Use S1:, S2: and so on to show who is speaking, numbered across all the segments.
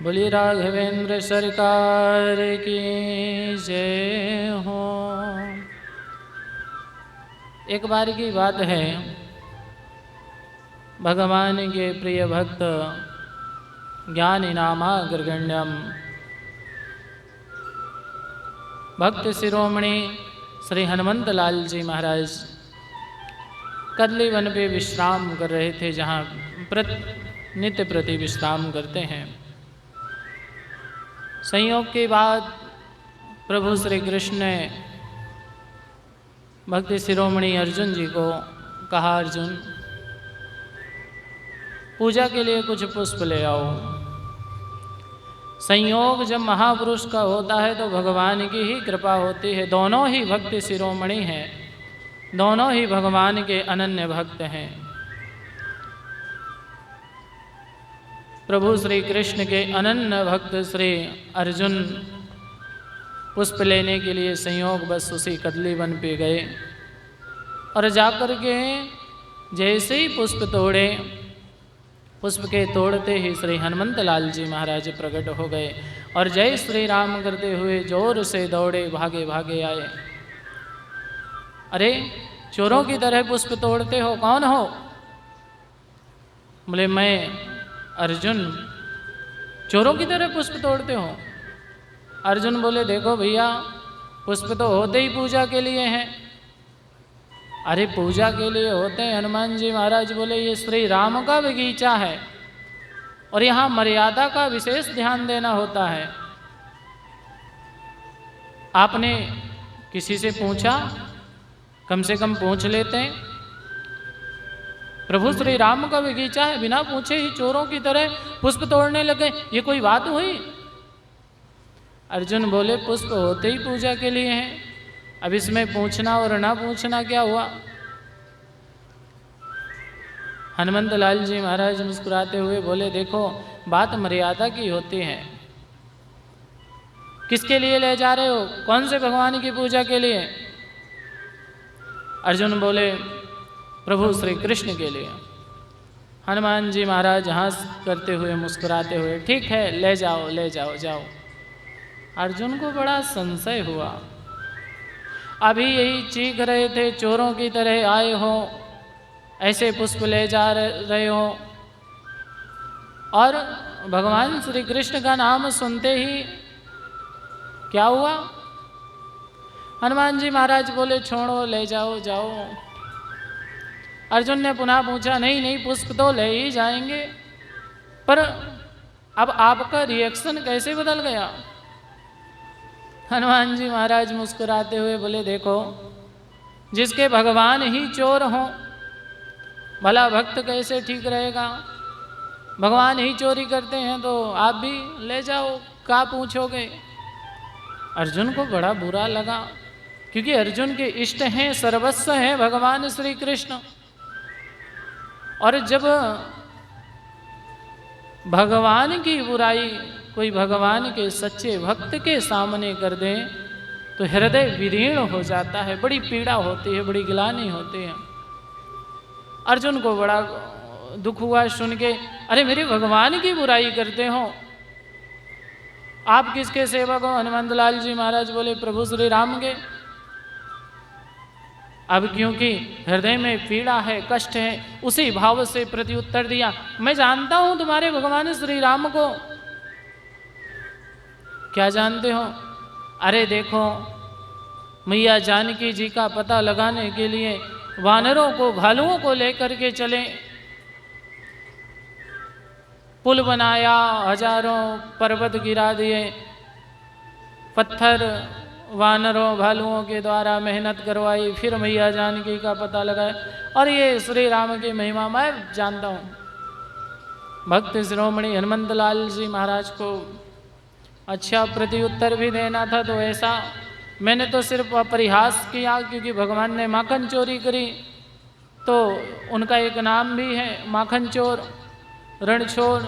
S1: बोली राघवेंद्र सरकार की जय हो। एक बार की बात है, भगवान के प्रिय भक्त ज्ञानी नामाग्रगण्यम भक्त शिरोमणि श्री हनुमंत लाल जी महाराज कदली वन पे विश्राम कर रहे थे, जहाँ नित्य प्रति विश्राम करते हैं। संयोग के बाद प्रभु श्री कृष्ण ने भक्त शिरोमणि अर्जुन जी को कहा, अर्जुन पूजा के लिए कुछ पुष्प ले आओ। संयोग जब महापुरुष का होता है तो भगवान की ही कृपा होती है। दोनों ही भक्त शिरोमणि हैं, दोनों ही भगवान के अनन्य भक्त हैं। प्रभु श्री कृष्ण के अनन्य भक्त श्री अर्जुन पुष्प लेने के लिए संयोग बस उसी कदली वन पे गए और जाकर के जैसे ही पुष्प तोड़े, पुष्प के तोड़ते ही श्री हनुमंत लाल जी महाराज प्रकट हो गए और जय श्री राम करते हुए जोर से दौड़े, भागे भागे आए। अरे चोरों की तरह पुष्प तोड़ते हो, कौन हो? बोले मैं अर्जुन। चोरों की तरह पुष्प तोड़ते हो? अर्जुन बोले देखो भैया, पुष्प तो होते ही पूजा के लिए हैं। अरे पूजा के लिए होते हैं। हनुमान जी महाराज बोले ये श्री राम का बगीचा है और यहाँ मर्यादा का विशेष ध्यान देना होता है। आपने किसी से पूछा? कम से कम पूछ लेते हैं। प्रभु श्री राम का बगीचा है, बिना पूछे ही चोरों की तरह पुष्प तोड़ने लगे, ये कोई बात हुई? अर्जुन बोले पुष्प होते ही पूजा के लिए हैं, अब इसमें पूछना और ना पूछना क्या हुआ? हनुमंत लाल जी महाराज मुस्कुराते हुए बोले देखो, बात मर्यादा की होती है। किसके लिए ले जा रहे हो? कौन से भगवान की पूजा के लिए? अर्जुन बोले प्रभु श्री कृष्ण के लिए। हनुमान जी महाराज हंस करते हुए मुस्कुराते हुए, ठीक है ले जाओ ले जाओ जाओ। अर्जुन को बड़ा संशय हुआ। अभी यही चीख रहे थे, चोरों की तरह आए हो, ऐसे पुष्प ले जा रहे हो, और भगवान श्री कृष्ण का नाम सुनते ही क्या हुआ? हनुमान जी महाराज बोले छोड़ो ले जाओ जाओ। अर्जुन ने पुनः पूछा, नहीं नहीं पुष्प तो ले ही जाएंगे, पर अब आपका रिएक्शन कैसे बदल गया? हनुमान जी महाराज मुस्कुराते हुए बोले देखो, जिसके भगवान ही चोर हों, भला भक्त कैसे ठीक रहेगा? भगवान ही चोरी करते हैं तो आप भी ले जाओ, क्या पूछोगे? अर्जुन को बड़ा बुरा लगा, क्योंकि अर्जुन के इष्ट हैं, सर्वस्व हैं भगवान श्री कृष्ण। और जब भगवान की बुराई कोई भगवान के सच्चे भक्त के सामने कर दे तो हृदय विदीर्ण हो जाता है, बड़ी पीड़ा होती है, बड़ी गिलानी होती है। अर्जुन को बड़ा दुख हुआ सुन के, अरे मेरे भगवान की बुराई करते हो, आप किसके सेवक हो? हनुमंत लाल जी महाराज बोले प्रभु श्री राम के। अब क्योंकि हृदय में पीड़ा है, कष्ट है, उसी भाव से प्रति उत्तर दिया, मैं जानता हूं तुम्हारे भगवान श्री राम को। क्या जानते हो? अरे देखो, मैया जानकी जी का पता लगाने के लिए वानरों को, भालुओं को लेकर के चले, पुल बनाया, हजारों पर्वत गिरा दिए, पत्थर वानरों भालुओं के द्वारा मेहनत करवाई, फिर मैया जानकी का पता लगाया, और ये श्री राम की महिमा मैं जानता हूँ। भक्त शिरोमणि हनुमंत लाल जी महाराज को अच्छा प्रति उत्तर भी देना था, तो ऐसा मैंने तो सिर्फ परिहास किया, क्योंकि भगवान ने माखन चोरी करी तो उनका एक नाम भी है माखन चोर, रणछोड़,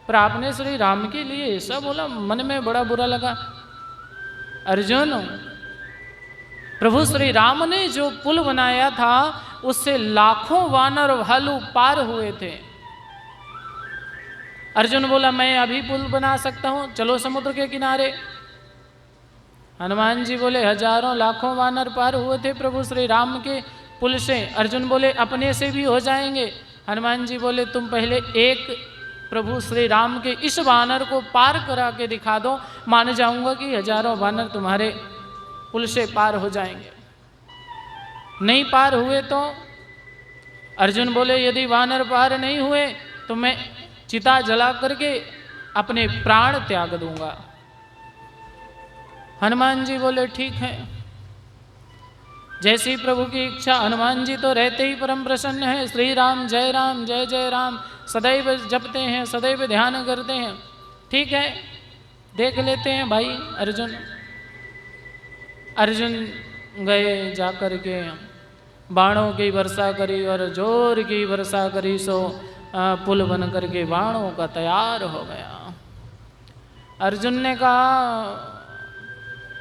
S1: पर आपने श्री राम के लिए ऐसा बोला, मन में बड़ा बुरा लगा। अर्जुन, प्रभु श्री राम ने जो पुल बनाया था उससे लाखों वानर भालू पार हुए थे। अर्जुन बोला मैं अभी पुल बना सकता हूँ, चलो समुद्र के किनारे। हनुमान जी बोले हजारों लाखों वानर पार हुए थे प्रभु श्री राम के पुल से। अर्जुन बोले अपने से भी हो जाएंगे। हनुमान जी बोले तुम पहले एक प्रभु श्री राम के इस वानर को पार करा के दिखा दो, मान जाऊंगा कि हजारों वानर तुम्हारे पुल से पार हो जाएंगे। नहीं पार हुए तो अर्जुन बोले यदि वानर पार नहीं हुए तो मैं चिता जला करके अपने प्राण त्याग दूंगा। हनुमान जी बोले ठीक है, जैसी प्रभु की इच्छा। हनुमान जी तो रहते ही परम प्रसन्न है, श्री राम जय जय राम सदैव जपते हैं, सदैव ध्यान करते हैं। ठीक है, देख लेते हैं भाई। अर्जुन गए जाकर के बाणों की वर्षा करी और जोर की वर्षा करी, सो पुल बन करके बाणों का तैयार हो गया। अर्जुन ने कहा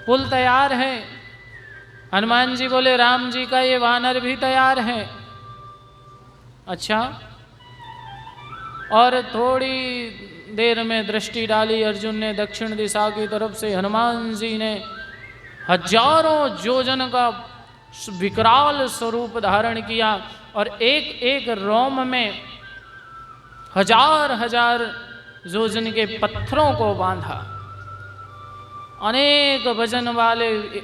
S1: पुल तैयार है। हनुमान जी बोले राम जी का ये वानर भी तैयार है। अच्छा, और थोड़ी देर में दृष्टि डाली अर्जुन ने दक्षिण दिशा की तरफ से। हनुमान जी ने हजारों योजन का विकराल स्वरूप धारण किया और एक एक रोम में हजार हजार योजन के पत्थरों को बांधा। अनेक वजन वाले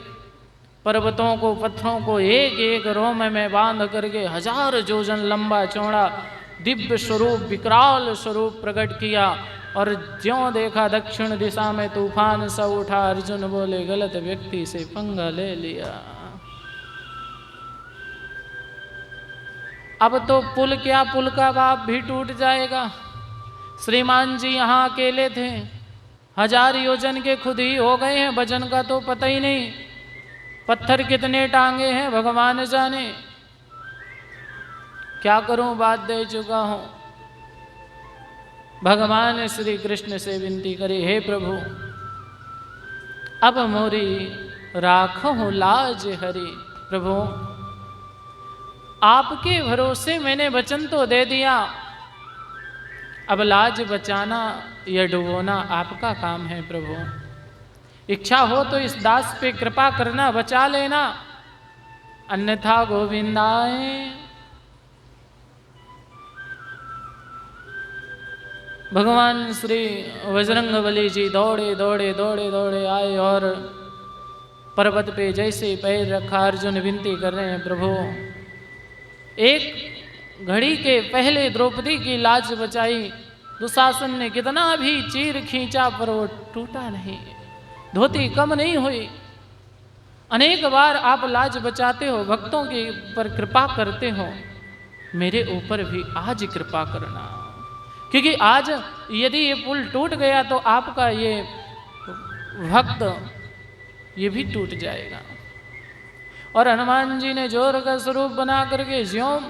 S1: पर्वतों को, पत्थरों को एक एक रोम में बांध करके हजार योजन लंबा चौड़ा दिव्य स्वरूप, विकराल स्वरूप प्रकट किया। और ज्यों देखा दक्षिण दिशा में तूफान सा उठा। अर्जुन बोले गलत व्यक्ति से पंगा ले लिया। अब तो पुल क्या, पुल का बाप भी टूट जाएगा। श्रीमान जी यहाँ अकेले थे, हजार योजन के खुद ही हो गए हैं, वजन का तो पता ही नहीं। पत्थर कितने टांगे हैं भगवान जाने। क्या करूं, बात दे चुका हूं। भगवान श्री कृष्ण से विनती करे, हे प्रभु अब मोरी राखो लाज हरि। प्रभु आपके भरोसे मैंने वचन तो दे दिया, अब लाज बचाना या डुबोना आपका काम है। प्रभु इच्छा हो तो इस दास पे कृपा करना, बचा लेना, अन्यथा गोविंदाए। भगवान श्री बजरंगबली जी दौड़े दौड़े दौड़े दौड़े आए और पर्वत पे जैसे पैर रखा अर्जुन विनती कर रहे हैं, प्रभु एक घड़ी के पहले द्रौपदी की लाज बचाई। दुशासन ने कितना भी चीर खींचा पर वो टूटा नहीं, धोती कम नहीं हुई। अनेक बार आप लाज बचाते हो, भक्तों के पर कृपा करते हो, मेरे ऊपर भी आज कृपा करना, क्योंकि आज यदि ये पुल टूट गया तो आपका ये भक्त ये भी टूट जाएगा। और हनुमान जी ने जोर का स्वरूप बना करके ज्यों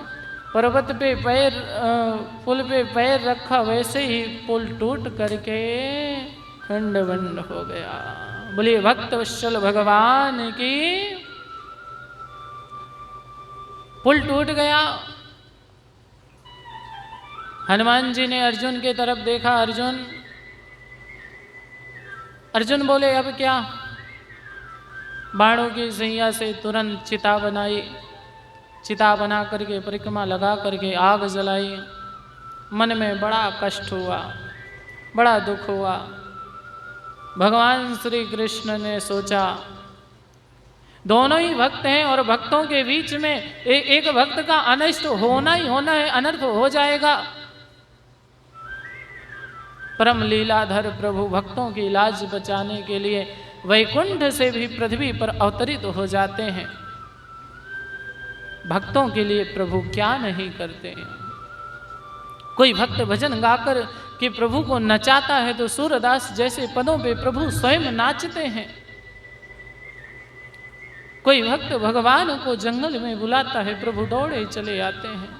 S1: पर्वत पे पैर, पुल पे पैर रखा, वैसे ही पुल टूट करके खंड बंड हो गया। बोलिए भक्त वत्सल भगवान की। पुल टूट गया। हनुमान जी ने अर्जुन के तरफ देखा। अर्जुन बोले अब क्या। बाणों की सैया से तुरंत चिता बनाई, चिता बना करके परिक्रमा लगा करके आग जलाई। मन में बड़ा कष्ट हुआ, बड़ा दुख हुआ। भगवान श्री कृष्ण ने सोचा दोनों ही भक्त हैं और भक्तों के बीच में एक भक्त का अनिष्ट होना ही होना है, अनर्थ हो जाएगा। परम लीलाधर प्रभु भक्तों की लाज बचाने के लिए वैकुंठ से भी पृथ्वी पर अवतरित हो जाते हैं। भक्तों के लिए प्रभु क्या नहीं करते हैं। कोई भक्त भजन गाकर कि प्रभु को नचाता है तो सूरदास जैसे पदों पे प्रभु स्वयं नाचते हैं। कोई भक्त भगवान को जंगल में बुलाता है, प्रभु दौड़े चले आते हैं।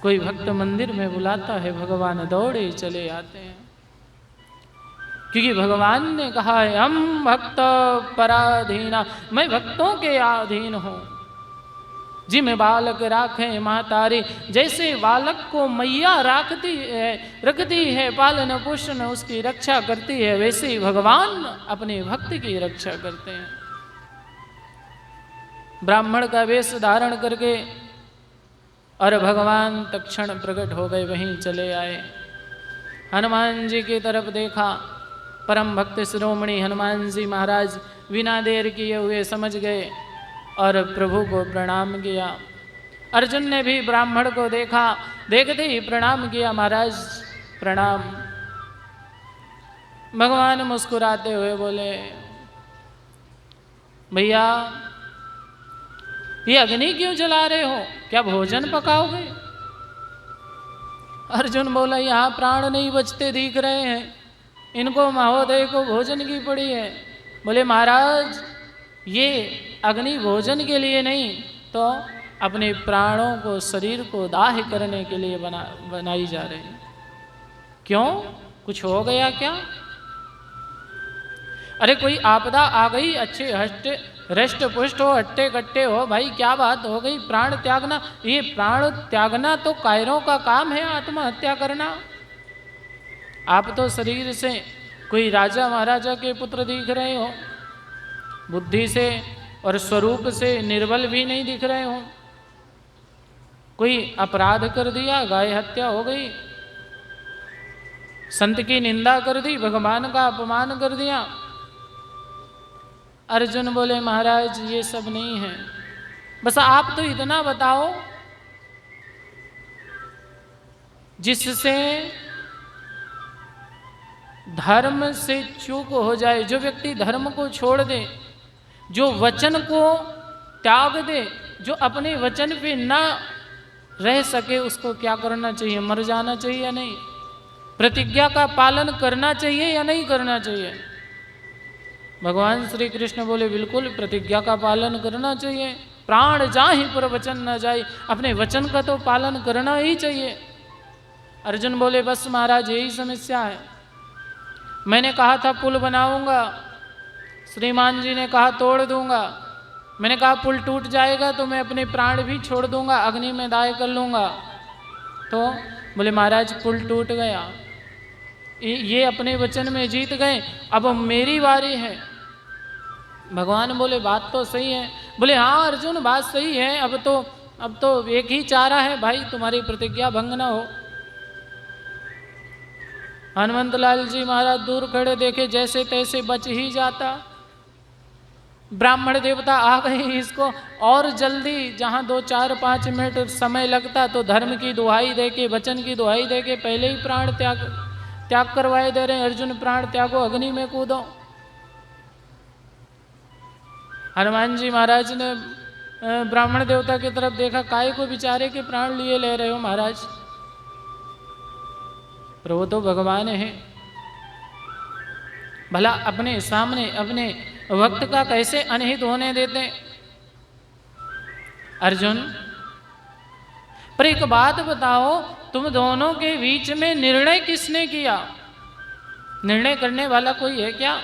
S1: कोई भक्त मंदिर में बुलाता है, भगवान दौड़े चले आते हैं। क्योंकि भगवान ने कहा है हम भक्त पराधीना, मैं भक्तों के अधीन हूं। जिम बालक राखे मातारी, जैसे बालक को मैया रखती है पालन पोषण उसकी रक्षा करती है, वैसे ही भगवान अपने भक्त की रक्षा करते हैं। ब्राह्मण का वेश धारण करके और भगवान तत्क्षण प्रकट हो गए, वहीं चले आए। हनुमान जी की तरफ देखा, परम भक्त शिरोमणि हनुमान जी महाराज बिना देर किए हुए समझ गए और प्रभु को प्रणाम किया। अर्जुन ने भी ब्राह्मण को देखा, देखते ही प्रणाम किया, महाराज प्रणाम। भगवान मुस्कुराते हुए बोले, भैया ये अग्नि क्यों जला रहे हो, क्या भोजन पकाओगे? अर्जुन बोला, यहाँ प्राण नहीं बचते दिख रहे हैं, इनको महोदय को भोजन की पड़ी है। बोले महाराज ये अग्नि भोजन के लिए नहीं तो अपने प्राणों को, शरीर को दाह करने के लिए बनाई जा रही है। क्यों, कुछ हो गया क्या? अरे कोई आपदा आ गई, अच्छे हृष्ट पुष्ट हो, हट्टे कट्टे हो, भाई क्या बात हो गई, प्राण त्यागना? ये प्राण त्यागना तो कायरों का काम है, आत्महत्या करना। आप तो शरीर से कोई राजा महाराजा के पुत्र दिख रहे हो, बुद्धि से और स्वरूप से निर्बल भी नहीं दिख रहे हो। कोई अपराध कर दिया, गाय हत्या हो गई, संत की निंदा कर दी, भगवान का अपमान कर दिया। अर्जुन बोले महाराज ये सब नहीं है, बस आप तो इतना बताओ जिससे धर्म से चूक हो जाए, जो व्यक्ति धर्म को छोड़ दे, जो वचन को त्याग दे, जो अपने वचन पे ना रह सके, उसको क्या करना चाहिए? मर जाना चाहिए या नहीं? प्रतिज्ञा का पालन करना चाहिए या नहीं करना चाहिए? भगवान श्री कृष्ण बोले बिल्कुल प्रतिज्ञा का पालन करना चाहिए, प्राण जाहि पर वचन न जाए, अपने वचन का तो पालन करना ही चाहिए। अर्जुन बोले बस महाराज यही समस्या है, मैंने कहा था पुल बनाऊंगा, श्रीमान जी ने कहा तोड़ दूंगा, मैंने कहा पुल टूट जाएगा तो मैं अपने प्राण भी छोड़ दूंगा, अग्नि में दाह कर लूंगा। तो बोले महाराज पुल टूट गया, ये अपने वचन में जीत गए, अब मेरी बारी है। भगवान बोले बात तो सही है। बोले हाँ अर्जुन बात सही है, अब तो एक ही चारा है भाई, तुम्हारी प्रतिज्ञा भंग न हो। हनुमंत लाल जी महाराज दूर खड़े देखे, जैसे तैसे बच ही जाता। ब्राह्मण देवता आ गए, इसको और जल्दी जहाँ 2, 4, 5 मिनट समय लगता तो धर्म की दुहाई देके, वचन की दुहाई देके पहले ही प्राण त्याग करवाए दे रहे हैं। अर्जुन प्राण त्यागो, अग्नि में कूदो। हनुमान जी महाराज ने ब्राह्मण देवता की तरफ देखा, काय को बेचारे के प्राण लिए ले रहे हो महाराज? पर वो तो भगवान है, भला अपने सामने अपने भक्त का कैसे अनहित होने देते? अर्जुन पर एक बात बताओ, तुम दोनों के बीच में निर्णय किसने किया? निर्णय करने वाला कोई है क्या?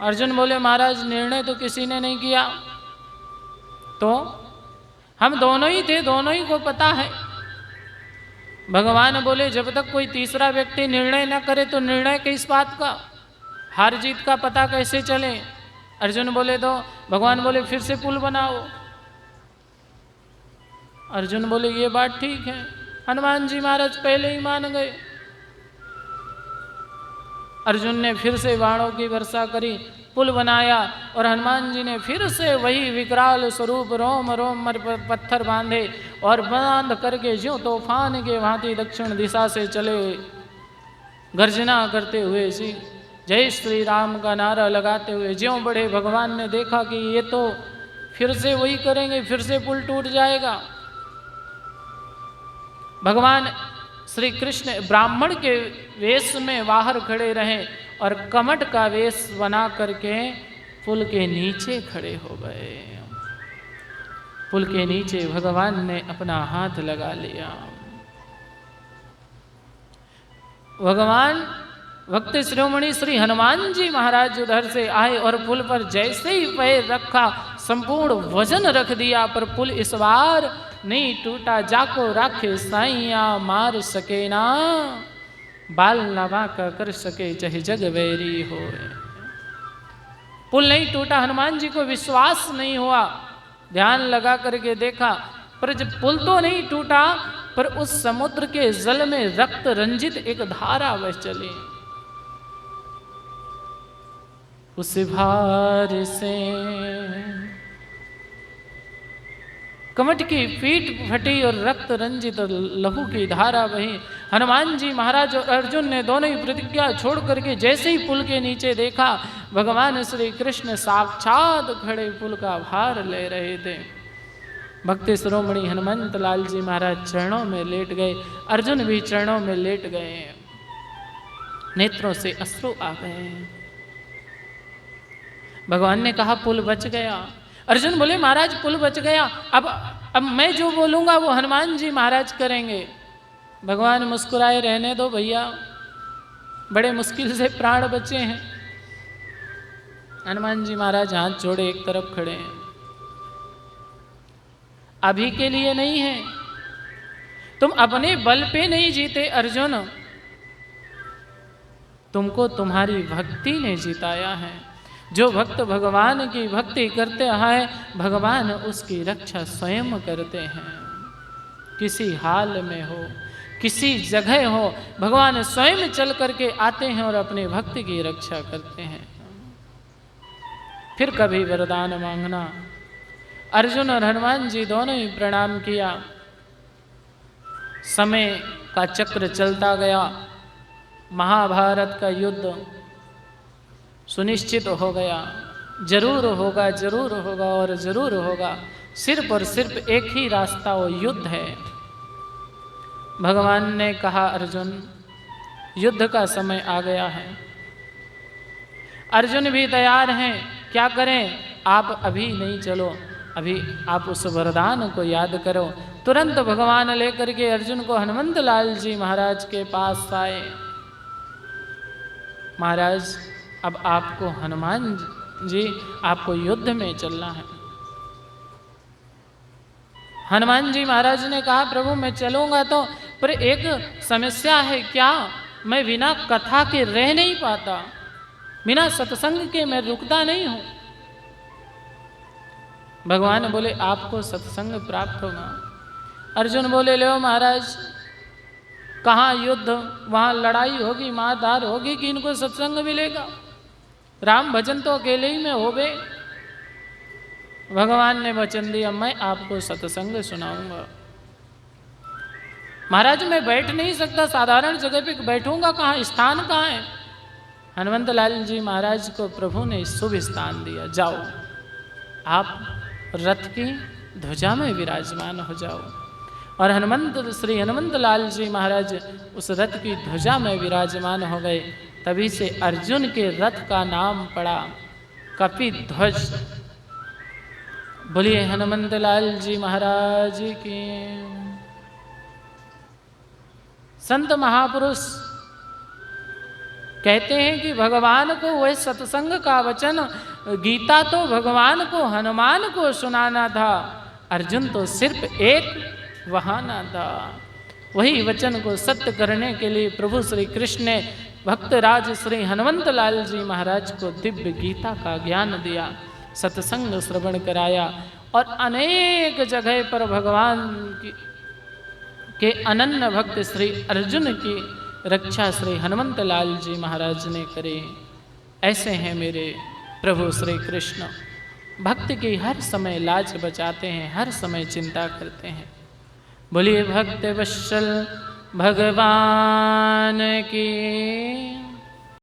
S1: अर्जुन बोले महाराज निर्णय तो किसी ने नहीं किया, तो हम दोनों ही थे, दोनों ही को पता है। भगवान बोले जब तक कोई तीसरा व्यक्ति निर्णय न करे तो निर्णय किस बात का, हार जीत का पता कैसे चले? अर्जुन बोले तो भगवान बोले फिर से पुल बनाओ। अर्जुन बोले ये बात ठीक है। हनुमान जी महाराज पहले ही मान गए। अर्जुन ने फिर से बाणों की वर्षा करी, पुल बनाया और हनुमान जी ने फिर से वही विकराल स्वरूप रोम रोम पत्थर बांधे और बांध करके ज्यों तूफान के भांति दक्षिण दिशा से चले, गर्जना करते हुए सी जय श्री राम का नारा लगाते हुए ज्यों बढ़े। भगवान ने देखा कि ये तो फिर से वही करेंगे, फिर से पुल टूट जाएगा। भगवान श्री कृष्ण ब्राह्मण के वेश में बाहर खड़े रहे और कमट का वेश बना करके पुल के नीचे खड़े हो गए। पुल के नीचे भगवान ने अपना हाथ लगा लिया। भगवान भक्त शिरोमणि श्री हनुमान जी महाराज उधर से आए और पुल पर जैसे ही पैर रखा संपूर्ण वजन रख दिया, पर पुल इस बार नहीं टूटा। जाको राखे साइया मार सके ना, बाल नवा का कर सके चाहे जग वैरी हो। पुल नहीं टूटा, हनुमान जी को विश्वास नहीं हुआ, ध्यान लगा करके देखा, पर जब पुल तो नहीं टूटा, पर उस समुद्र के जल में रक्त रंजित एक धारा बह चली। उस भार से कमट की पीठ फटी और रक्त रंजित लहू की धारा बही। हनुमान जी महाराज और अर्जुन ने दोनों ही प्रतिज्ञा छोड़ करके जैसे ही पुल के नीचे देखा, भगवान श्री कृष्ण साक्षात खड़े पुल का भार ले रहे थे। भक्ति शिरोमणि हनुमंत लाल जी महाराज चरणों में लेट गए, अर्जुन भी चरणों में लेट गए, नेत्रों से अश्रु आ गए। भगवान ने कहा पुल बच गया। अर्जुन बोले महाराज पुल बच गया, अब मैं जो बोलूंगा वो हनुमान जी महाराज करेंगे। भगवान मुस्कुराए, रहने दो भैया, बड़े मुश्किल से प्राण बचे हैं। हनुमान जी महाराज हाथ जोड़े एक तरफ खड़े हैं। अभी के लिए नहीं है, तुम अपने बल पे नहीं जीते अर्जुन, तुमको तुम्हारी भक्ति ने जिताया है। जो भक्त भगवान की भक्ति करते हैं, भगवान उसकी रक्षा स्वयं करते हैं। किसी हाल में हो, किसी जगह हो, भगवान स्वयं चल करके आते हैं और अपने भक्त की रक्षा करते हैं। फिर कभी वरदान मांगना। अर्जुन और हनुमान जी दोनों ही प्रणाम किया। समय का चक्र चलता गया, महाभारत का युद्ध सुनिश्चित हो गया। जरूर होगा, जरूर होगा और जरूर होगा। सिर्फ और सिर्फ एक ही रास्ता, वो युद्ध है। भगवान ने कहा अर्जुन युद्ध का समय आ गया है। अर्जुन भी तैयार हैं, क्या करें? आप अभी नहीं चलो, अभी आप उस वरदान को याद करो। तुरंत भगवान लेकर के अर्जुन को हनुमंत लाल जी महाराज के पास आए। महाराज अब आपको हनुमान जी, आपको युद्ध में चलना है। हनुमान जी महाराज ने कहा प्रभु मैं चलूंगा तो, पर एक समस्या है, क्या मैं बिना कथा के रह नहीं पाता, बिना सत्संग के मैं रुकता नहीं हूं। भगवान बोले आपको सत्संग प्राप्त होगा। अर्जुन बोले लो महाराज, कहाँ युद्ध, वहां लड़ाई होगी, मारधार होगी कि इनको सत्संग मिलेगा? राम भजन तो अकेले ही में हो गए। भगवान ने वचन दिया मैं आपको सत्संग सुनाऊंगा। महाराज मैं बैठ नहीं सकता, साधारण जगह पे बैठूंगा कहाँ, स्थान कहाँ है? हनुमंत लाल जी महाराज को प्रभु ने शुभ स्थान दिया, जाओ आप रथ की ध्वजा में विराजमान हो जाओ। और श्री हनुमंत लाल जी महाराज उस रथ की ध्वजा में विराजमान हो गए। तभी से अर्जुन के रथ का नाम पड़ा कपिध्वज। बोलिए हनुमंत लाल जी महाराज की। संत महापुरुष कहते हैं कि भगवान को वह सत्संग का वचन, गीता तो भगवान को हनुमान को सुनाना था, अर्जुन तो सिर्फ एक बहाना था। वही वचन को सत्य करने के लिए प्रभु श्री कृष्ण ने भक्तराज श्री हनुमंत लाल जी महाराज को दिव्य गीता का ज्ञान दिया, सत्संग श्रवण कराया और अनेक जगह पर भगवान के अनन्य भक्त श्री अर्जुन की रक्षा श्री हनुमंत लाल जी महाराज ने करे। ऐसे हैं मेरे प्रभु श्री कृष्ण, भक्त की हर समय लाज बचाते हैं, हर समय चिंता करते हैं। बोलिए भक्त वत्सल भगवान की।